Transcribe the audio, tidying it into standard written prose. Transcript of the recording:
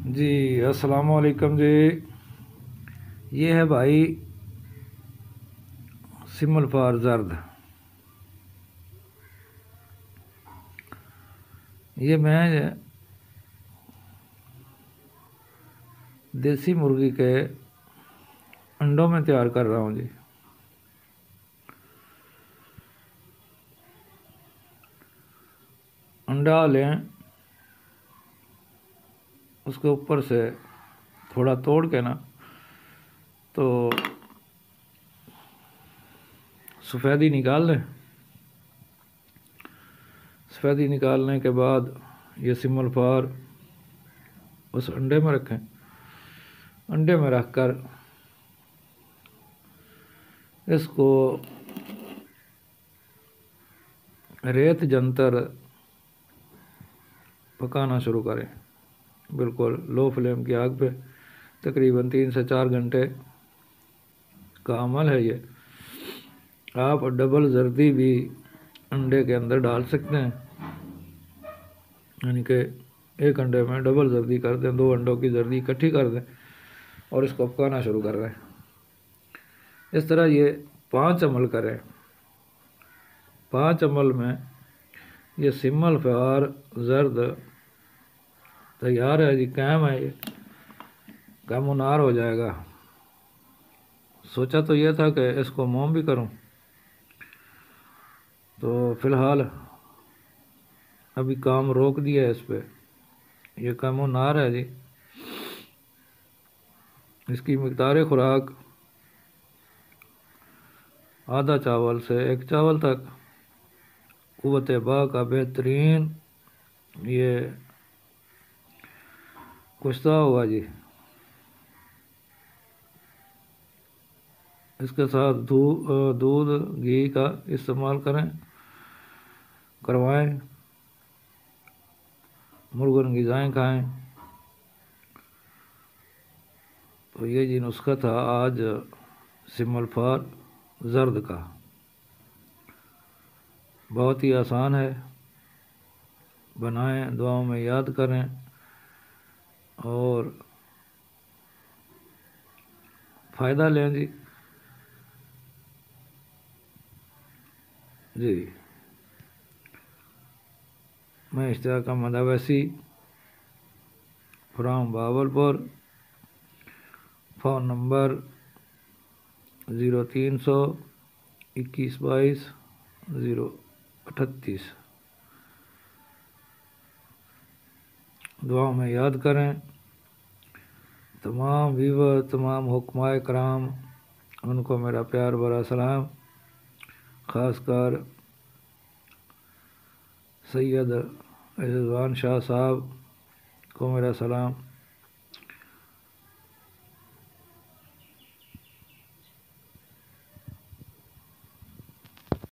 جی السلام علیکم جی. یہ ہے بھائی سمل فار زرد. یہ میں دیسی مرغی کے انڈوں میں تیار کر رہا ہوں جی. انڈا لیں، اس کے اوپر سے تھوڑا توڑ کے نا تو سفیدی نکال لیں. سفیدی نکالنے کے بعد یہ سمل فار اس انڈے میں رکھیں. انڈے میں رکھ کر اس کو ریت جنتر پکانا شروع کریں، بالکل لو فلیم کی آگ پہ. تقریباً 3 سے 4 گھنٹے کا عمل ہے یہ. آپ ڈبل زردی بھی انڈے کے اندر ڈال سکتے ہیں، یعنی کہ ایک انڈے میں ڈبل زردی کر دیں، 2 انڈوں کی زردی اکٹھی کر دیں اور اس کو پکانا شروع کر رہے ہیں. اس طرح یہ 5 عمل کریں. 5 عمل میں یہ سمل فار زرد تیار ہے جی. قائم ہے، یہ کم و نار ہو جائے گا. سوچا تو یہ تھا کہ اس کو موم بھی کروں، تو فی الحال ابھی کام روک دیا ہے اس پہ. یہ کم و نار ہے جی. اس کی مقدار خوراک آدھا چاول سے 1 چاول تک. قوت باء کا بہترین یہ کشتہ ہوگا جی. اس کے ساتھ دودھ گھی کا استعمال کروائیں. مرغن غذائیں کھائیں. تو یہ جی نسخہ تھا آج سمل فار زرد کا. بہت ہی آسان ہے، بنائیں، دعاؤں میں یاد کریں اور فائدہ لیں جی. جی میں Ishtiaq Ahmed Owaisi from Bahawalpur. Phone number 0300 21 22 038. دعاؤں میں یاد کریں. تمام ویور، تمام حکمائے کرام، ان کو میرا پیار بھرا سلام. خاص کر سید رضوان شاہ صاحب کو میرا سلام.